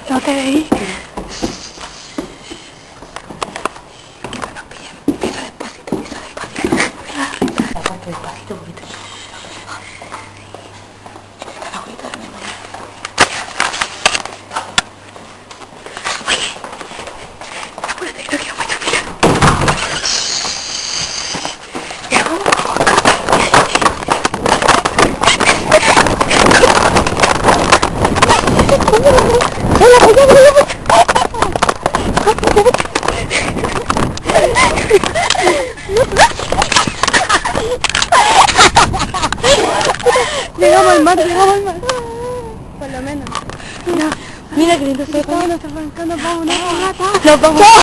No te veí. Pisa despacito. Aguanta despacito poquito. Agüita de memoria. Oye, apúrate, creo que vamos a terminar. Ya vamos. Llegamos al mar. Por lo menos. Mira qué lindo se está. Nos está arrancando, vámonos. Nos vamos.